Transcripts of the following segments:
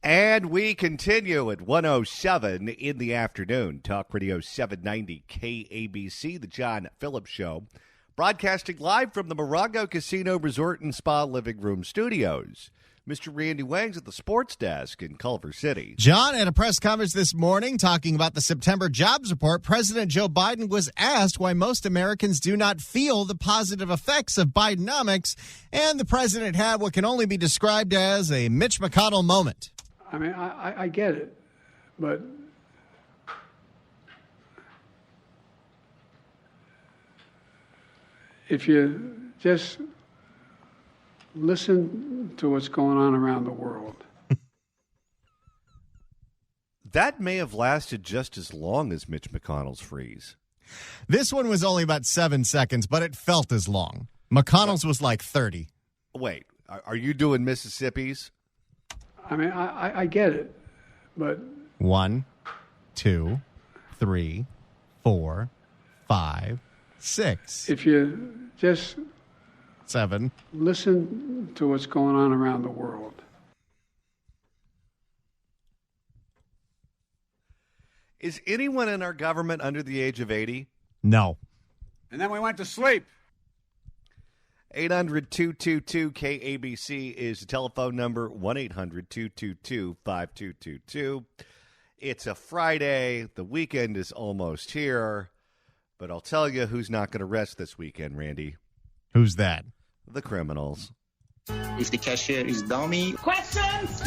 And we continue at 1:07 in the afternoon. Talk Radio 790 KABC, the John Phillips Show. Broadcasting live from the Morongo Casino Resort and Spa Living Room Studios. Mr. Randy Wang's at the sports desk in Culver City. John, at a press conference this morning talking about the September jobs report, President Joe Biden was asked why most Americans do not feel the positive effects of Bidenomics, and the president had what can only be described as a Mitch McConnell moment. I mean, I get it, but if you just listen to what's going on around the world. That may have lasted just as long as Mitch McConnell's freeze. This one was only about 7 seconds, but it felt as long. McConnell's was like 30. Wait, are you doing Mississippi's? I mean, I get it, but 1, 2, 3, 4, 5, 6. If you just 7. listen to what's going on around the world. Is anyone in our government under the age of 80? No. And then we went to sleep. 800-222-KABC is the telephone number, 1-800-222-5222. It's a Friday. The weekend is almost here. But I'll tell you who's not going to rest this weekend, Randy. Who's that? The criminals. If the cashier is dummy. Questions?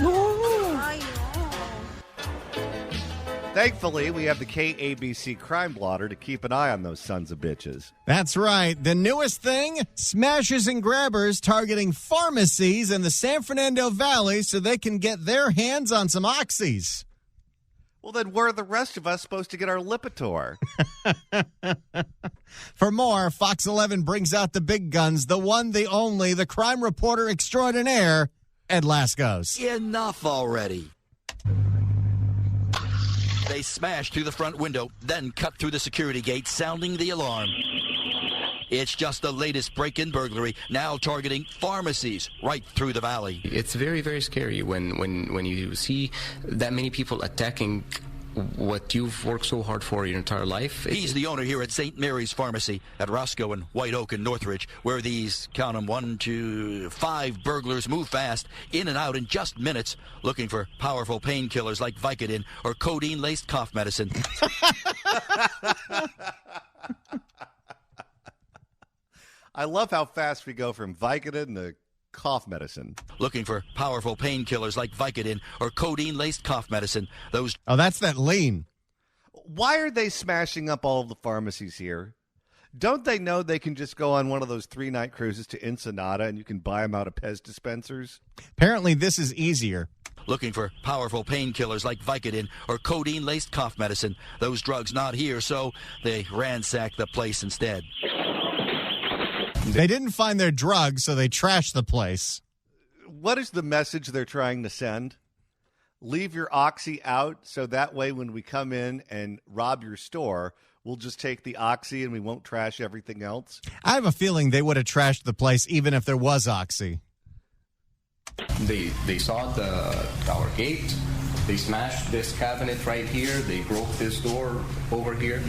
Thankfully, we have the KABC Crime Blotter to keep an eye on those sons of bitches. That's right. The newest thing, smashers and grabbers targeting pharmacies in the San Fernando Valley so they can get their hands on some oxys. Well, then where are the rest of us supposed to get our Lipitor? For more, Fox 11 brings out the big guns, the one, the only, the crime reporter extraordinaire, Ed Lascos. Enough already. They smashed through the front window, then cut through the security gate, sounding the alarm. It's just the latest break-in burglary, now targeting pharmacies right through the valley. It's very, very scary when you see that many people attacking what you've worked so hard for your entire life. He's the owner here at St. Mary's Pharmacy at Roscoe and White Oak in Northridge, where these, count them, 1 to 5 burglars move fast, in and out in just minutes, looking for powerful painkillers like Vicodin or codeine-laced cough medicine. I love how fast we go from Vicodin to cough medicine. Looking for powerful painkillers like Vicodin or codeine-laced cough medicine. Oh, that's that lean. Why are they smashing up all of the pharmacies here? Don't they know they can just go on one of those 3-night cruises to Ensenada and you can buy them out of Pez dispensers? Apparently this is easier. Looking for powerful painkillers like Vicodin or codeine-laced cough medicine. Those drugs not here, so they ransack the place instead. They didn't find their drugs, so they trashed the place. What is the message they're trying to send? Leave your oxy out so that way when we come in and rob your store, we'll just take the oxy and we won't trash everything else? I have a feeling they would have trashed the place even if there was oxy. They saw our gate. They smashed this cabinet right here. They broke this door over here.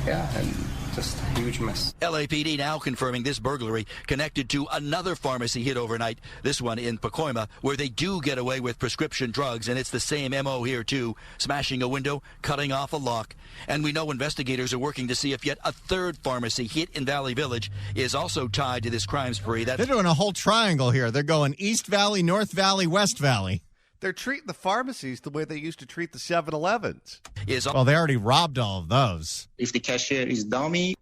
Yeah, and just a huge mess. LAPD now confirming this burglary connected to another pharmacy hit overnight, this one in Pacoima, where they do get away with prescription drugs, and it's the same MO here too, smashing a window, cutting off a lock. And we know investigators are working to see if yet a third pharmacy hit in Valley Village is also tied to this crime spree. They're doing a whole triangle here. They're going East Valley, North Valley, West Valley. They're treating the pharmacies the way they used to treat the 7-Elevens. Well, they already robbed all of those. If the cashier is dummy.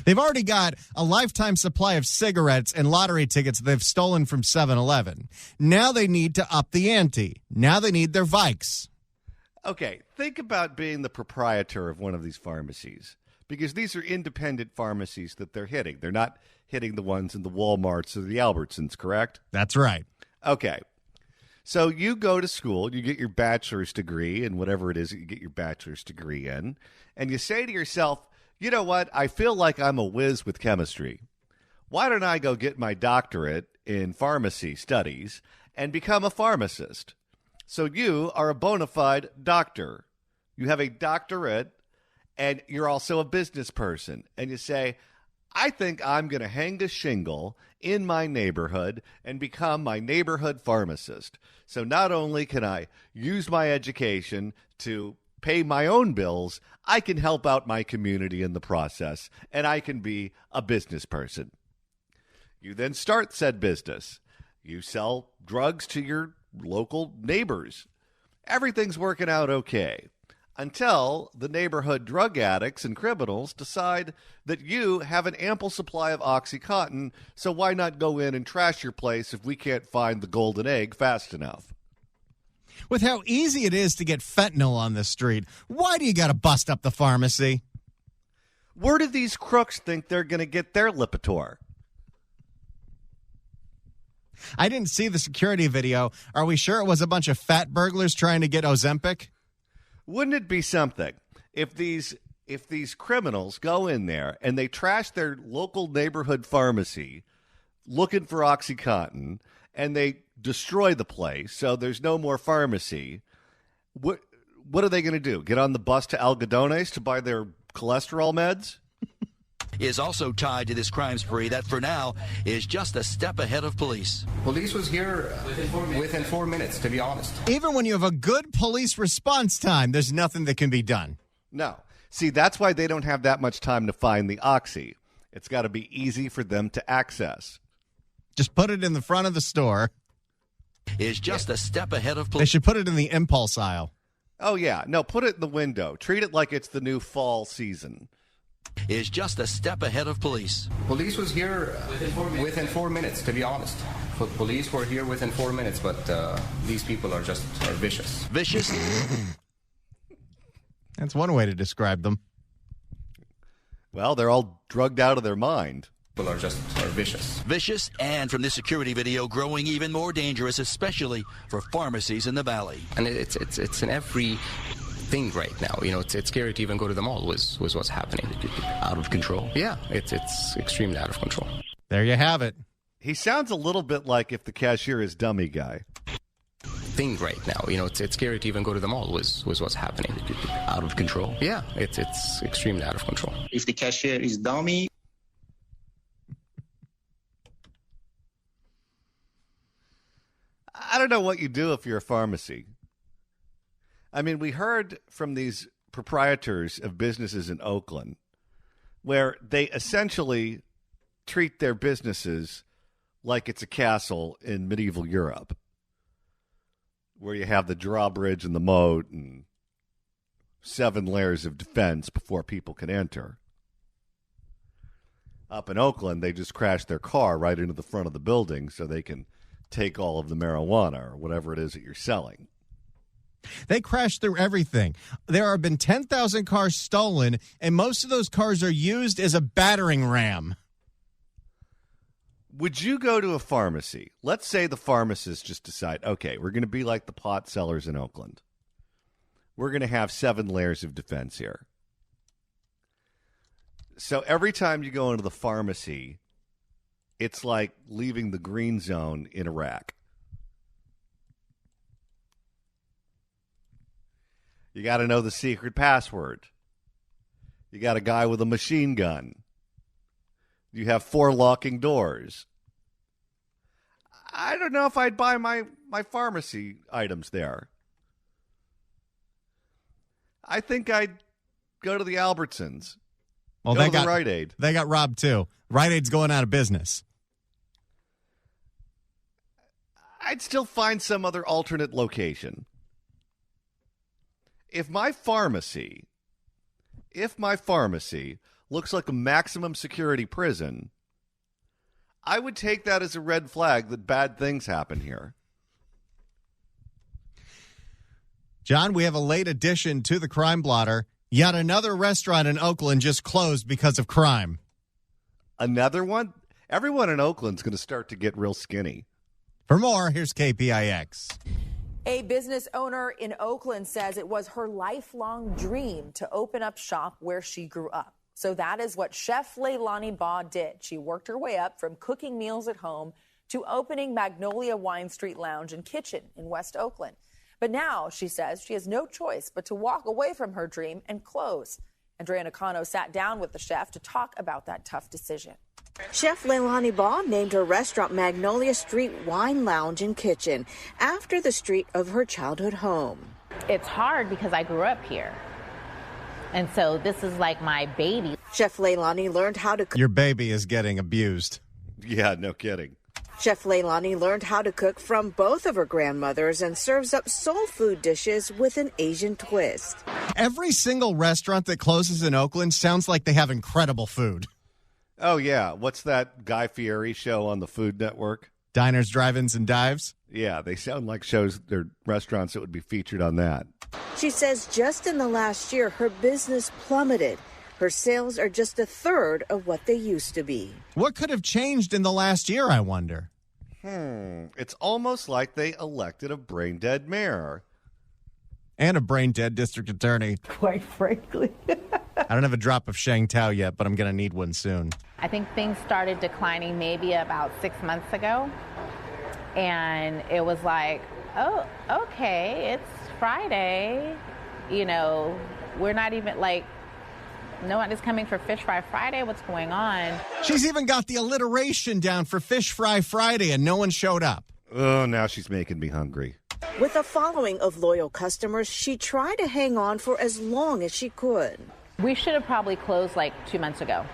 They've already got a lifetime supply of cigarettes and lottery tickets they've stolen from 7-Eleven. Now they need to up the ante. Now they need their Vikes. Okay, think about being the proprietor of one of these pharmacies, because these are independent pharmacies that they're hitting. They're not hitting the ones in the Walmarts or the Albertsons, correct? That's right. Okay. So you go to school, you get your bachelor's degree in whatever it is that you get your bachelor's degree in, and you say to yourself, you know what, I feel like I'm a whiz with chemistry. Why don't I go get my doctorate in pharmacy studies, and become a pharmacist. So you are a bona fide doctor. You have a doctorate, and you're also a business person. And you say, I think I'm going to hang this shingle in my neighborhood and become my neighborhood pharmacist. So not only can I use my education to pay my own bills, I can help out my community in the process, and I can be a business person. You then start said business. You sell drugs to your local neighbors. Everything's working out okay. Until the neighborhood drug addicts and criminals decide that you have an ample supply of OxyContin, so why not go in and trash your place if we can't find the golden egg fast enough? With how easy it is to get fentanyl on the street, why do you got to bust up the pharmacy? Where do these crooks think they're going to get their Lipitor? I didn't see the security video. Are we sure it was a bunch of fat burglars trying to get Ozempic? Wouldn't it be something if these criminals go in there and they trash their local neighborhood pharmacy looking for OxyContin and they destroy the place so there's no more pharmacy? What are they going to do? Get on the bus to Algodones to buy their cholesterol meds? Is also tied to this crime spree that for now is just a step ahead of police. Police was here within 4 minutes, to be honest. Even when you have a good police response time, there's nothing that can be done. No. See, that's why they don't have that much time to find the Oxy. It's got to be easy for them to access. Just put it in the front of the store. Is just a step ahead of They police. should put it in the impulse aisle. Oh, yeah. No, put it in the window. Treat it like it's the new fall season. Is just a step ahead of police. Police was here within 4 minutes, to be honest. Police were here within 4 minutes, but these people are vicious. Vicious. That's one way to describe them. Well, they're all drugged out of their mind. People are vicious. Vicious, and from this security video, growing even more dangerous, especially for pharmacies in the valley. And it's in every thing right now. You know, it's scary to even go to the mall was what's happening. Out of control. Yeah, it's extremely out of control. There you have it. He sounds a little bit like if the cashier is dummy guy. Thing right now. You know, it's scary to even go to the mall was what's happening. Out of control. Yeah, it's extremely out of control. If the cashier is dummy, I don't know what you do if you're a pharmacy. I mean, we heard from these proprietors of businesses in Oakland where they essentially treat their businesses like it's a castle in medieval Europe, where you have the drawbridge and the moat and 7 layers of defense before people can enter. Up in Oakland, they just crash their car right into the front of the building so they can take all of the marijuana or whatever it is that you're selling. They crash through everything. There have been 10,000 cars stolen, and most of those cars are used as a battering ram. Would you go to a pharmacy? Let's say the pharmacists just decide, okay, we're going to be like the pot sellers in Oakland. We're going to have 7 layers of defense here. So every time you go into the pharmacy, it's like leaving the green zone in Iraq. You got to know the secret password. You got a guy with a machine gun. You have 4 locking doors. I don't know if I'd buy my pharmacy items there. I think I'd go to the Albertsons. Well, go to the Rite Aid. They got robbed, too. Rite Aid's going out of business. I'd still find some other alternate location. If my pharmacy looks like a maximum security prison, I would take that as a red flag that bad things happen here. John, we have a late addition to the Crime Blotter. Yet another restaurant in Oakland just closed because of crime. Another one? Everyone in Oakland's going to start to get real skinny. For more, here's KPIX. A business owner in Oakland says it was her lifelong dream to open up shop where she grew up. So that is what Chef Leilani Baugh did. She worked her way up from cooking meals at home to opening Magnolia Wine Street Lounge and Kitchen in West Oakland. But now, she says, she has no choice but to walk away from her dream and close. Andrea Nakano sat down with the chef to talk about that tough decision. Chef Leilani Baugh named her restaurant Magnolia Street Wine Lounge and Kitchen after the street of her childhood home. It's hard because I grew up here. And so this is like my baby. Chef Leilani learned how to cook. Your baby is getting abused. Yeah, no kidding. Chef Leilani learned how to cook from both of her grandmothers and serves up soul food dishes with an Asian twist. Every single restaurant that closes in Oakland sounds like they have incredible food. Oh, yeah. What's that Guy Fieri show on the Food Network? Diners, drive-ins, and dives? Yeah, they sound like shows, they're restaurants that would be featured on that. She says just in the last year, her business plummeted. Her sales are just a third of what they used to be. What could have changed in the last year, I wonder? It's almost like they elected a brain-dead mayor. And a brain-dead district attorney. Quite frankly. I don't have a drop of Shang Tao yet, but I'm going to need one soon. I think things started declining maybe about 6 months ago. And it was like, oh, okay, it's Friday. You know, we're not even like, no one is coming for Fish Fry Friday. What's going on? She's even got the alliteration down for Fish Fry Friday, and no one showed up. Oh, now she's making me hungry. With a following of loyal customers, she tried to hang on for as long as she could. We should have probably closed like 2 months ago.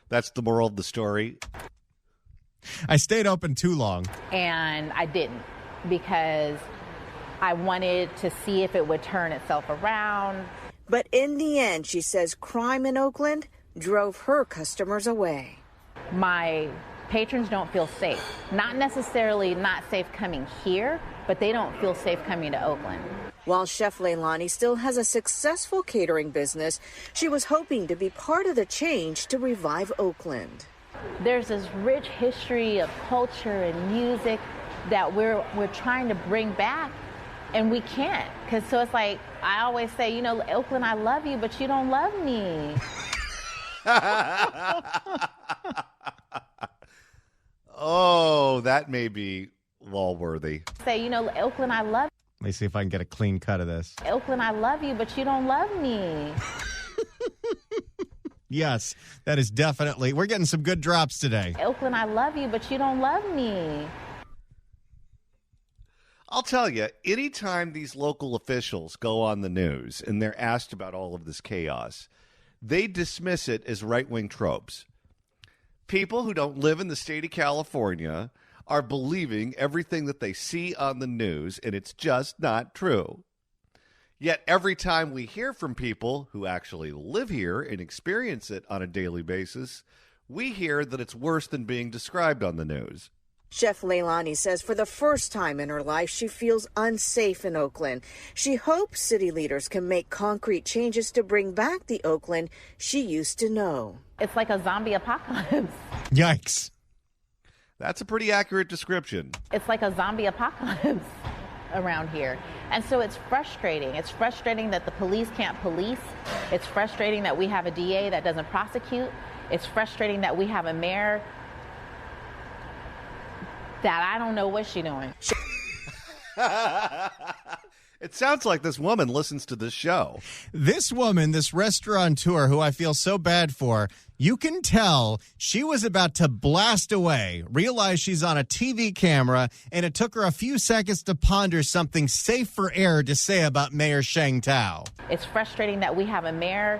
That's the moral of the story. I stayed open too long. And I didn't, because I wanted to see if it would turn itself around. But in the end, she says crime in Oakland drove her customers away. My patrons don't feel safe. Not necessarily not safe coming here, but they don't feel safe coming to Oakland. While Chef Leilani still has a successful catering business, she was hoping to be part of the change to revive Oakland. There's this rich history of culture and music that we're trying to bring back, and we can't. So it's like, I always say, you know, Oakland, I love you, but you don't love me. Oh, that may be wall-worthy. Say, you know, Oakland, I love you. Let me see if I can get a clean cut of this. Oakland, I love you, but you don't love me. Yes, that is definitely. We're getting some good drops today. Oakland, I love you, but you don't love me. I'll tell you, anytime these local officials go on the news and they're asked about all of this chaos, they dismiss it as right-wing tropes. People who don't live in the state of California are believing everything that they see on the news, and it's just not true. Yet every time we hear from people who actually live here and experience it on a daily basis, we hear that it's worse than being described on the news. Chef Leilani says for the first time in her life, she feels unsafe in Oakland. She hopes city leaders can make concrete changes to bring back the Oakland she used to know. It's like a zombie apocalypse. Yikes. That's a pretty accurate description. It's like a zombie apocalypse around here. And so it's frustrating. It's frustrating that the police can't police. It's frustrating that we have a DA that doesn't prosecute. It's frustrating that we have a mayor that I don't know what she's doing. It sounds like this woman listens to this show. This woman, this restaurateur who I feel so bad for, you can tell she was about to blast away, realize she's on a TV camera, and it took her a few seconds to ponder something safe for air to say about Mayor Shang Tao. It's frustrating that we have a mayor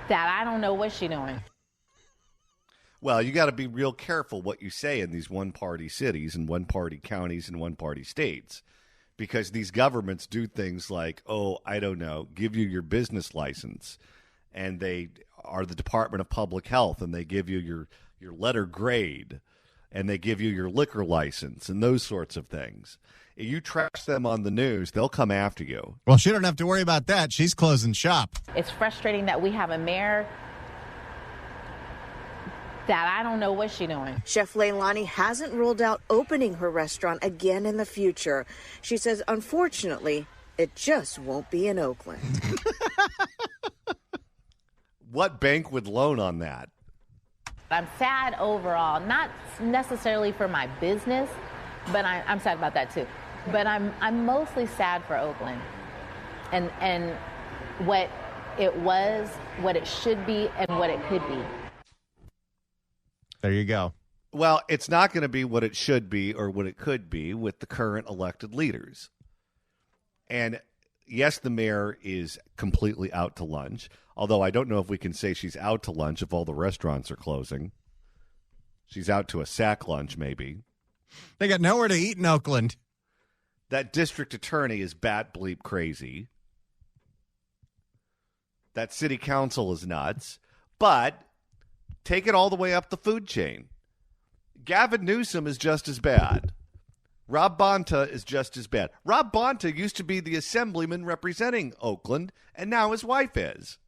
that I don't know what she's doing. Well, you got to be real careful what you say in these one-party cities and one-party counties and one-party states, because these governments do things like, oh, I don't know, give you your business license, and they are the Department of Public Health, and they give you your letter grade, and they give you your liquor license and those sorts of things. If you trash them on the news, they'll come after you. Well, she don't have to worry about that. She's closing shop. It's frustrating that we have a mayor that I don't know what she's doing. Chef Leilani hasn't ruled out opening her restaurant again in the future. She says, unfortunately, it just won't be in Oakland. What bank would loan on that? I'm sad overall, not necessarily for my business, but I'm sad about that too. But I'm mostly sad for Oakland and what it was, what it should be, and what it could be. There you go. Well, it's not going to be what it should be or what it could be with the current elected leaders. And yes, the mayor is completely out to lunch, although I don't know if we can say she's out to lunch if all the restaurants are closing. She's out to a sack lunch, maybe. They got nowhere to eat in Oakland. That district attorney is bat bleep crazy. That city council is nuts. But take it all the way up the food chain. Gavin Newsom is just as bad. Rob Bonta is just as bad. Rob Bonta used to be the assemblyman representing Oakland, and now his wife is.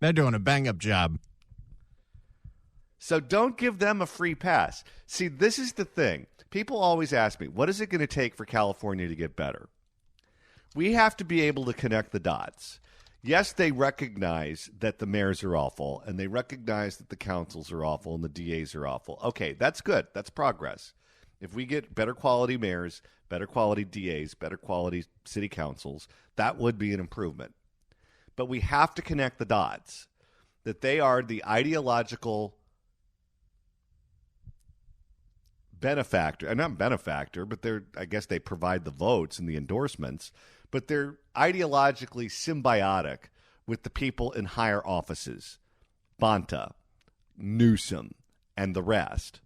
They're doing a bang-up job. So don't give them a free pass. See, this is the thing. People always ask me, what is it going to take for California to get better? We have to be able to connect the dots. Yes, they recognize that the mayors are awful, and they recognize that the councils are awful and the DAs are awful. Okay, that's good. That's progress. If we get better quality mayors, better quality DAs, better quality city councils, that would be an improvement. But we have to connect the dots, that they are the ideological benefactor, and not benefactor, but I guess they provide the votes and the endorsements, but they're ideologically symbiotic with the people in higher offices, Bonta, Newsom, and the rest.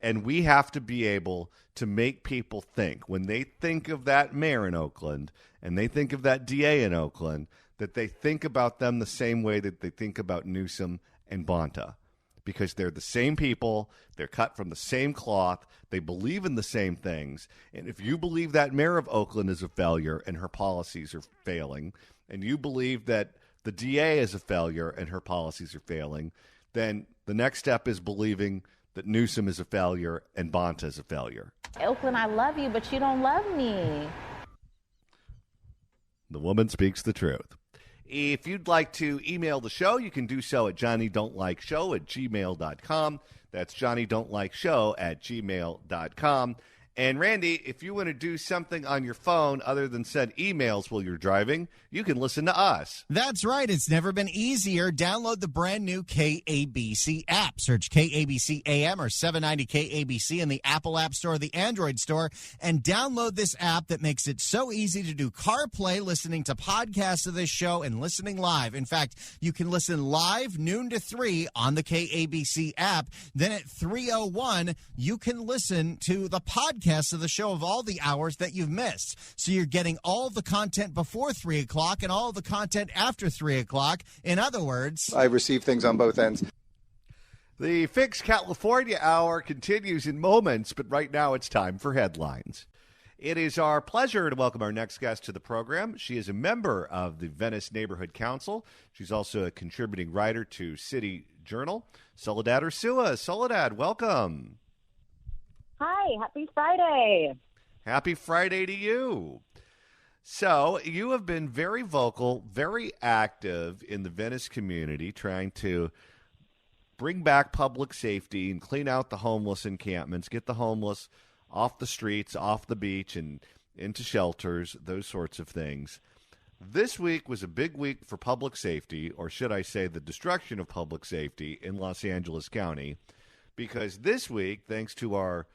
And we have to be able to make people think, when they think of that mayor in Oakland and they think of that DA in Oakland, that they think about them the same way that they think about Newsom and Bonta. Because they're the same people, they're cut from the same cloth, they believe in the same things. And if you believe that mayor of Oakland is a failure and her policies are failing, and you believe that the DA is a failure and her policies are failing, then the next step is believing that Newsom is a failure and Bonta is a failure. Oakland, I love you, but you don't love me. The woman speaks the truth. If you'd like to email the show, you can do so at johnnydon'tlikeshow@gmail.com. That's johnnydon'tlikeshow@gmail.com. And Randy, if you want to do something on your phone other than send emails while you're driving, you can listen to us. That's right. It's never been easier. Download the brand new KABC app. Search KABC AM or 790 KABC in the Apple App Store or the Android Store, and download this app that makes it so easy to do CarPlay, listening to podcasts of this show, and listening live. In fact, you can listen live noon to 3 on the KABC app. Then at 3:01, you can listen to the podcast of the show of all the hours that you've missed. So you're getting all the content before 3 o'clock and all the content after 3 o'clock. In other words, I've received things on both ends. The Fix California Hour continues in moments, but right now it's time for headlines. It is our pleasure to welcome our next guest to the program. She is a member of the Venice Neighborhood Council. She's also a contributing writer to City Journal. Soledad Ursua. Soledad, welcome. Hi, happy Friday. Happy Friday to you. So you have been very vocal, very active in the Venice community, trying to bring back public safety and clean out the homeless encampments, get the homeless off the streets, off the beach, and into shelters, those sorts of things. This week was a big week for public safety, or should I say the destruction of public safety in Los Angeles County, because this week, thanks to our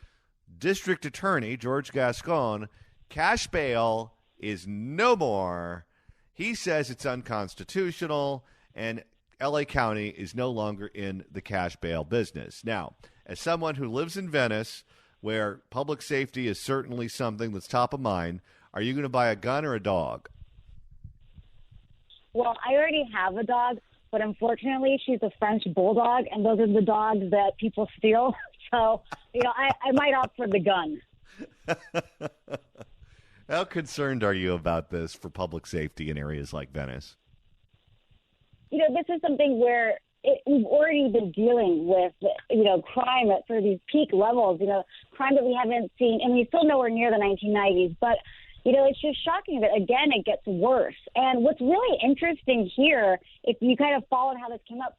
district attorney, George Gascon, cash bail is no more. He says it's unconstitutional, and L.A. County is no longer in the cash bail business. Now, as someone who lives in Venice, where public safety is certainly something that's top of mind, are you going to buy a gun or a dog? Well, I already have a dog, but unfortunately she's a French bulldog, and those are the dogs that people steal. So, I might opt for the gun. How concerned are you about this for public safety in areas like Venice? This is something where we've already been dealing with, crime at sort of these peak levels, crime that we haven't seen, and we still nowhere near the 1990s. But, it's just shocking that, again, it gets worse. And what's really interesting here, if you kind of followed how this came up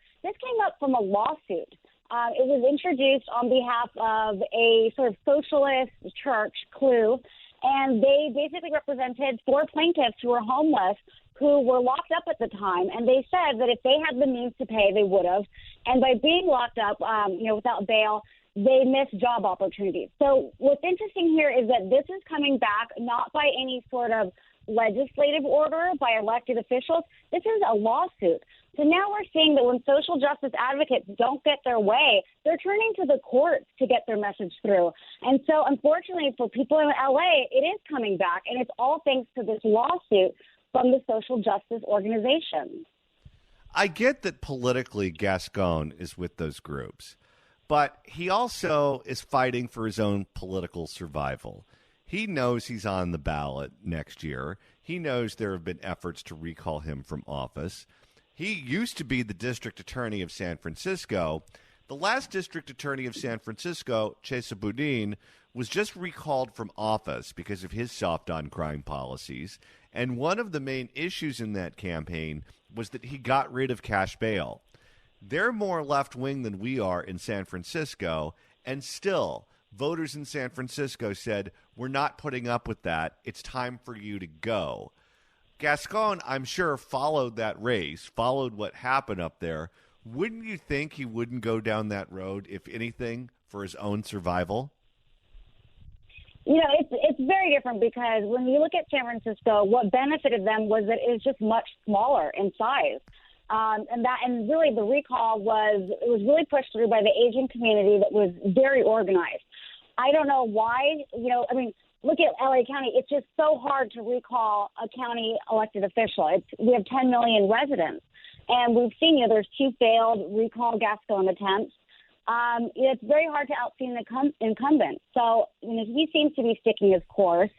from a lawsuit It was introduced on behalf of a sort of socialist church, Clue, and they basically represented 4 plaintiffs who were homeless who were locked up at the time, and they said that if they had the means to pay, they would have. And by being locked up, without bail, they missed job opportunities. So what's interesting here is that this is coming back not by any sort of legislative order by elected officials. This is a lawsuit. So now we're seeing that when social justice advocates don't get their way, they're turning to the courts to get their message through. And so unfortunately for people in LA, it is coming back, and it's all thanks to this lawsuit from the social justice organization. I get that politically Gascon is with those groups, but he also is fighting for his own political survival. He knows he's on the ballot next year. He knows there have been efforts to recall him from office. He used to be the district attorney of San Francisco. The last district attorney of San Francisco, Chesa Boudin, was just recalled from office because of his soft-on-crime policies. And one of the main issues in that campaign was that he got rid of cash bail. They're more left-wing than we are in San Francisco, and still, voters in San Francisco said, we're not putting up with that. It's time for you to go. Gascon, I'm sure, followed that race, followed what happened up there. Wouldn't you think he wouldn't go down that road, if anything, for his own survival? You know, it's very different because when you look at San Francisco, what benefited them was that it was just much smaller in size. And really the recall was really pushed through by the Asian community that was very organized. I don't know why, look at LA County. It's just so hard to recall a county elected official. We have 10 million residents, and we've seen, there's 2 failed recall Gascon attempts. It's very hard to outsee the incumbent. So, he seems to be sticking his course.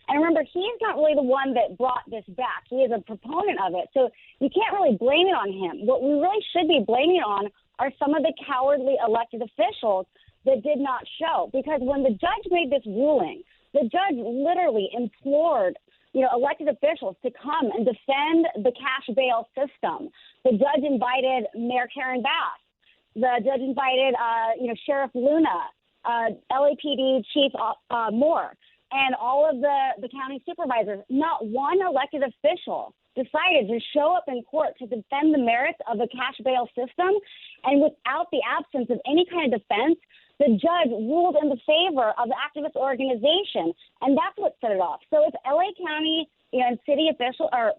And remember, he's not really the one that brought this back. He is a proponent of it. So you can't really blame it on him. What we really should be blaming it on are some of the cowardly elected officials that did not show. Because when the judge made this ruling, the judge literally implored elected officials to come and defend the cash bail system. The judge invited Mayor Karen Bass. The judge invited, Sheriff Luna, LAPD Chief Moore, and all of the county supervisors. Not one elected official decided to show up in court to defend the merits of the cash bail system. And without the absence of any kind of defense, the judge ruled in the favor of the activist organization, and that's what set it off. So if LA County and city officials or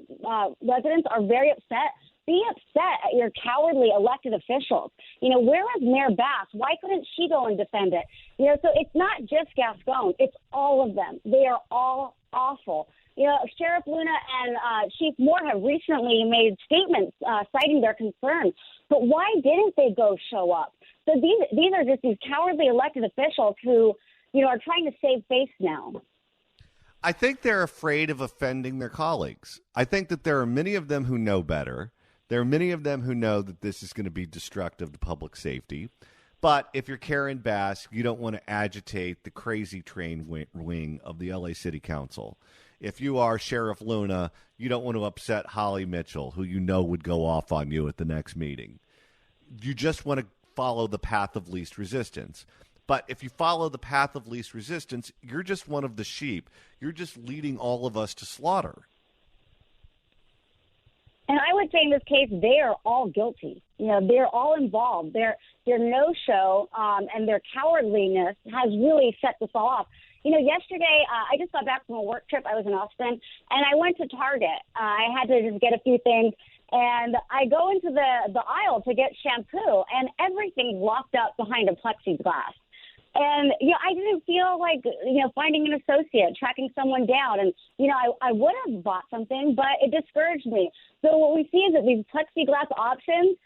residents are very upset, be upset at your cowardly elected officials. Where was Mayor Bass? Why couldn't she go and defend it? So it's not just Gascon. It's all of them. They are all awful. Sheriff Luna and Chief Moore have recently made statements citing their concerns. But why didn't they go show up? So these are just these cowardly elected officials who, are trying to save face now. I think they're afraid of offending their colleagues. I think that there are many of them who know better. There are many of them who know that this is going to be destructive to public safety. But if you're Karen Bass, you don't want to agitate the crazy train wing of the LA City Council. If you are Sheriff Luna, you don't want to upset Holly Mitchell, who would go off on you at the next meeting. You just want to follow the path of least resistance. But if you follow the path of least resistance, you're just one of the sheep. You're just leading all of us to slaughter. And I would say in this case, they are all guilty. They're all involved. Their no-show and their cowardliness has really set this all off. Yesterday, I just got back from a work trip. I was in Austin, and I went to Target. I had to just get a few things, and I go into the aisle to get shampoo, and everything's locked up behind a plexiglass. And, I didn't feel like, finding an associate, tracking someone down. And, I would have bought something, but it discouraged me. So what we see is that these plexiglass options,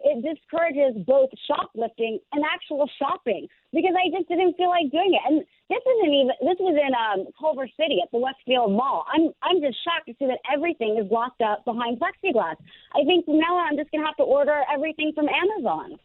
it discourages both shoplifting and actual shopping because I just didn't feel like doing it. And this was in Culver City at the Westfield Mall. I'm just shocked to see that everything is locked up behind plexiglass. I think from now on, I'm just going to have to order everything from Amazon.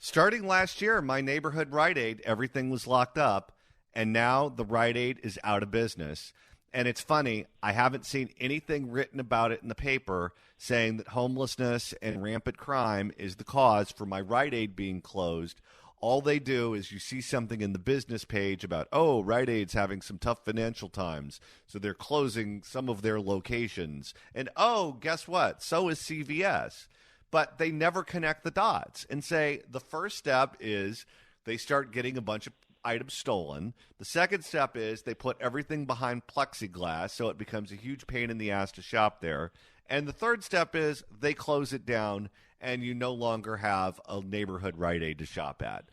Starting last year, my neighborhood Rite Aid, everything was locked up, and now the Rite Aid is out of business. And it's funny, I haven't seen anything written about it in the paper saying that homelessness and rampant crime is the cause for my Rite Aid being closed. All they do is you see something in the business page about, oh, Rite Aid's having some tough financial times, so they're closing some of their locations. And, oh, guess what? So is CVS. But they never connect the dots and say the first step is they start getting a bunch of items stolen. The second step is they put everything behind plexiglass, so it becomes a huge pain in the ass to shop there. And the third step is they close it down, and you no longer have a neighborhood Rite Aid to shop at.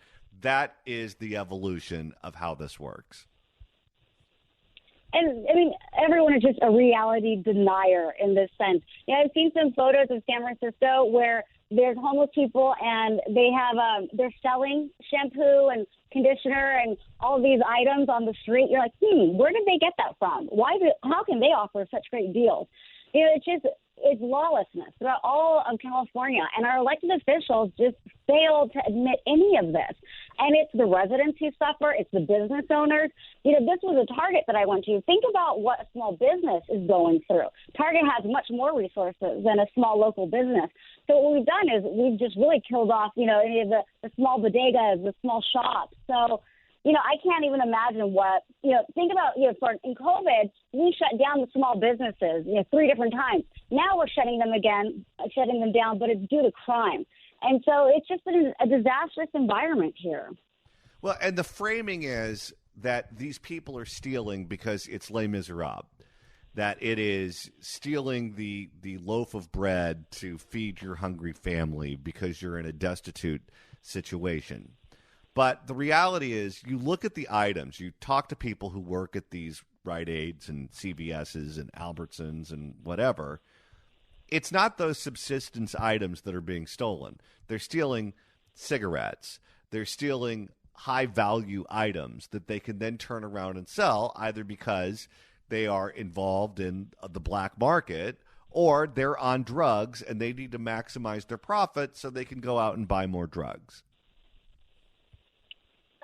That is the evolution of how this works. And, I mean, everyone is just a reality denier in this sense. Yeah, I've seen some photos of San Francisco where there's homeless people and they have they're selling shampoo and conditioner and all of these items on the street. You're like, where did they get that from? How can they offer such great deals? You know, it's lawlessness throughout all of California, and our elected officials just fail to admit any of this. And it's the residents who suffer. It's the business owners. You know, this was a Target that I went to. Think about what a small business is going through. Target has much more resources than a small local business. So what we've done is we've just really killed off, you know, any of the small bodegas, the small shops. So, you know, I can't even imagine what, you know, think about, you know, in COVID, we shut down the small businesses, you know, 3 different times. Now we're shutting them down, but it's due to crime. And so it's just been a disastrous environment here. Well, and the framing is that these people are stealing because it's Les Miserables, that it is stealing the loaf of bread to feed your hungry family because you're in a destitute situation. But the reality is you look at the items, you talk to people who work at these Rite Aids and CVS's and Albertsons and whatever. It's not those subsistence items that are being stolen. They're stealing cigarettes. They're stealing high-value items that they can then turn around and sell, either because they are involved in the black market or they're on drugs and they need to maximize their profit so they can go out and buy more drugs.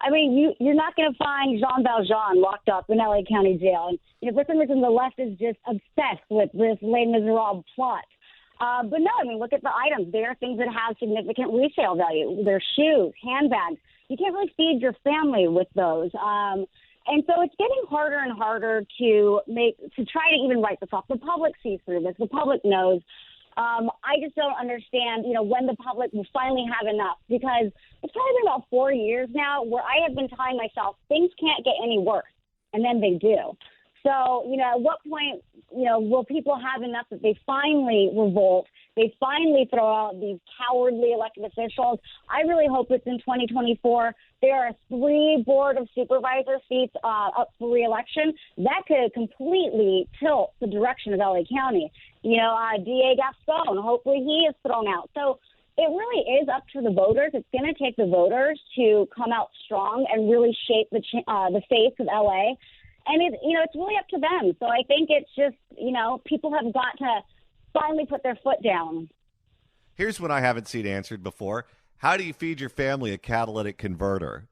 I mean, you're not going to find Jean Valjean locked up in L.A. County Jail. And, you know, for some reason, the left is just obsessed with this Les Miserables plot. But no, I mean, look at the items. There are things that have significant resale value. They're shoes, handbags. You can't really feed your family with those. And so it's getting harder and harder to try to even write this off. The public sees through this. The public knows. I just don't understand, you know, when the public will finally have enough, because it's probably been about 4 years now where I have been telling myself things can't get any worse, and then they do. So, you know, at what point, you know, will people have enough that they finally revolt? They finally throw out these cowardly elected officials. I really hope it's in 2024. There are 3 board of supervisor seats up for re-election. That could completely tilt the direction of LA County. You know, DA Gaston, hopefully he is thrown out. So it really is up to the voters. It's going to take the voters to come out strong and really shape the face of LA. And it's really up to them. So I think it's just, you know, people have got to finally put their foot down. Here's one I haven't seen answered before. How do you feed your family a catalytic converter?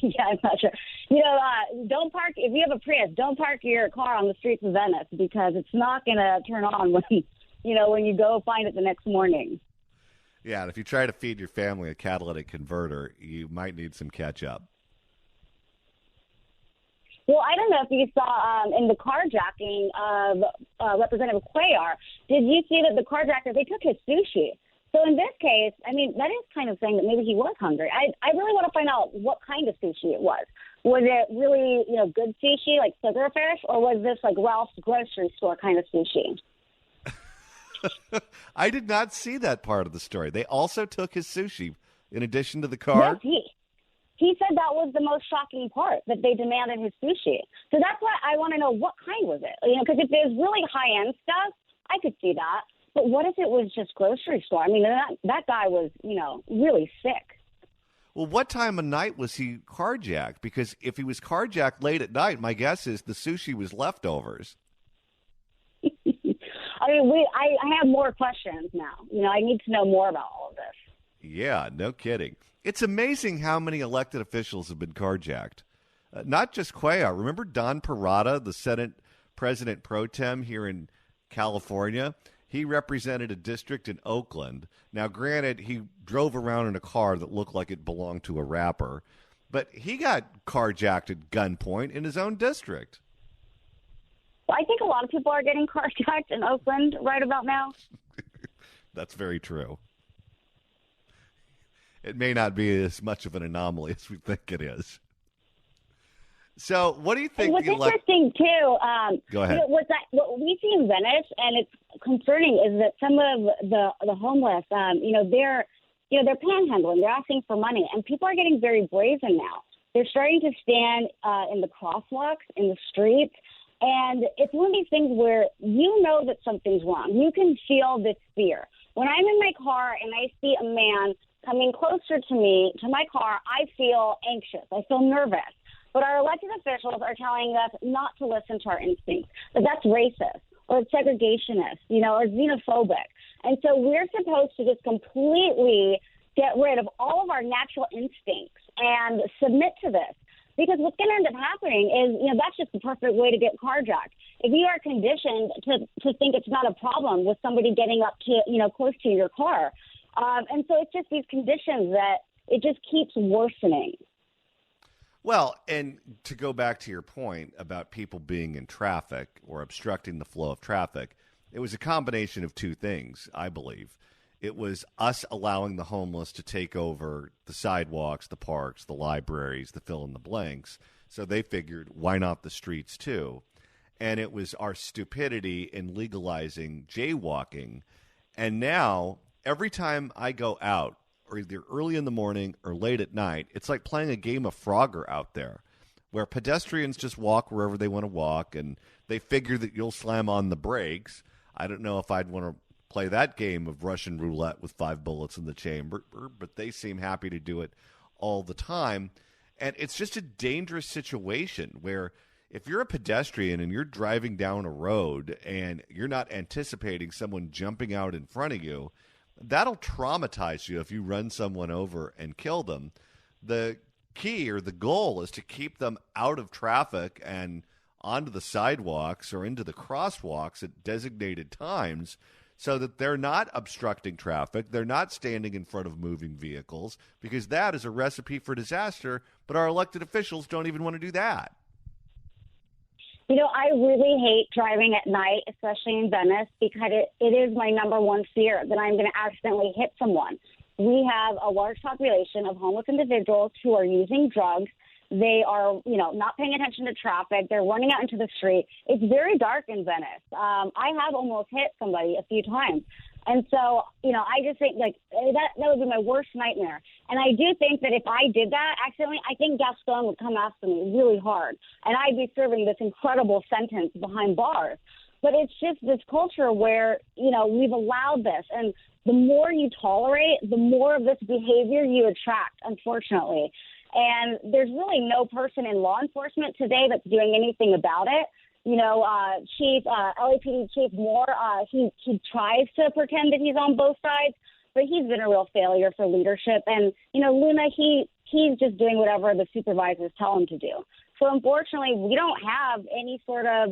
Yeah, I'm not sure. You know, don't park, if you have a Prius, don't park your car on the streets of Venice, because it's not going to turn on when you go find it the next morning. Yeah, and if you try to feed your family a catalytic converter, you might need some catch-up. Well, I don't know if you saw in the carjacking of Representative Cuellar, did you see that the carjackers, they took his sushi? So in this case, I mean, that is kind of saying that maybe he was hungry. I really want to find out what kind of sushi it was. Was it really, you know, good sushi, like sugarfish, or was this like Ralph's grocery store kind of sushi? I did not see that part of the story. They also took his sushi in addition to the car? Yes, he said that was the most shocking part, that they demanded his sushi. So that's why I want to know, what kind was it? You know, because if there's really high-end stuff, I could see that. But what if it was just grocery store? I mean, that guy was, you know, really sick. Well, what time of night was he carjacked? Because if he was carjacked late at night, my guess is the sushi was leftovers. I mean, I have more questions now. You know, I need to know more about all of this. Yeah, no kidding. It's amazing how many elected officials have been carjacked. Not just Cuellar. Remember Don Parada, the Senate President pro tem here in California? He represented a district in Oakland. Now, granted, he drove around in a car that looked like it belonged to a rapper, but he got carjacked at gunpoint in his own district. Well, I think a lot of people are getting carjacked in Oakland right about now. That's very true. It may not be as much of an anomaly as we think it is. So, what do you think? And what's interesting too? Go ahead. What we see in Venice, and it's concerning, is that some of the homeless, they're panhandling. They're asking for money, and people are getting very brazen now. They're starting to stand in the crosswalks, in the streets, and it's one of these things where you know that something's wrong. You can feel this fear. When I'm in my car and I see a man coming closer to me, to my car, I feel anxious. I feel nervous. But our elected officials are telling us not to listen to our instincts, that that's racist or it's segregationist, or xenophobic. And so we're supposed to just completely get rid of all of our natural instincts and submit to this. Because what's going to end up happening is, that's just the perfect way to get carjacked. If you are conditioned to think it's not a problem with somebody getting up to, close to your car. And so it's just these conditions that it just keeps worsening. Well, and to go back to your point about people being in traffic or obstructing the flow of traffic, it was a combination of two things, I believe. It was us allowing the homeless to take over the sidewalks, the parks, the libraries, the fill in the blanks. So they figured, why not the streets too? And it was our stupidity in legalizing jaywalking. And now, every time I go out, or either early in the morning or late at night, it's like playing a game of Frogger out there, where pedestrians just walk wherever they want to walk, and they figure that you'll slam on the brakes. I don't know if I'd want to play that game of Russian roulette with 5 bullets in the chamber, but they seem happy to do it all the time. And it's just a dangerous situation where if you're a pedestrian and you're driving down a road and you're not anticipating someone jumping out in front of you, that'll traumatize you if you run someone over and kill them. The key or the goal is to keep them out of traffic and onto the sidewalks or into the crosswalks at designated times so that they're not obstructing traffic, they're not standing in front of moving vehicles, because that is a recipe for disaster, but our elected officials don't even want to do that. I really hate driving at night, especially in Venice, because it is my number one fear that I'm going to accidentally hit someone. We have a large population of homeless individuals who are using drugs. They are, not paying attention to traffic. They're running out into the street. It's very dark in Venice. I have almost hit somebody a few times. And so, I just think that would be my worst nightmare. And I do think that if I did that accidentally, I think Gaston would come after me really hard. And I'd be serving this incredible sentence behind bars. But it's just this culture where, we've allowed this. And the more you tolerate, the more of this behavior you attract, unfortunately. And there's really no person in law enforcement today that's doing anything about it. LAPD Chief Moore, he tries to pretend that he's on both sides, but he's been a real failure for leadership. And, Luna, he's just doing whatever the supervisors tell him to do. So, unfortunately, we don't have any sort of,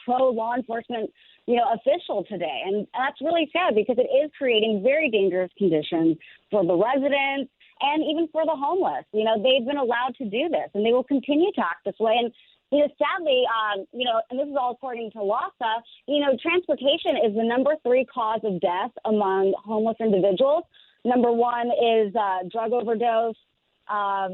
pro-law enforcement, official today. And that's really sad because it is creating very dangerous conditions for the residents and even for the homeless. They've been allowed to do this, and they will continue to act this way. And sadly, and this is all according to LASA, transportation is the number 3 cause of death among homeless individuals. Number 1 is drug overdose. I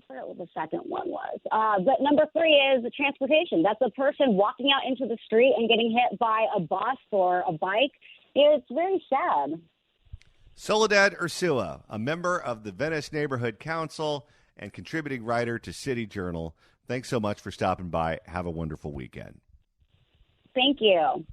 forgot what the second one was. But number 3 is transportation. That's a person walking out into the street and getting hit by a bus or a bike. It's very sad. Soledad Ursua, a member of the Venice Neighborhood Council and contributing writer to City Journal. Thanks so much for stopping by. Have a wonderful weekend. Thank you.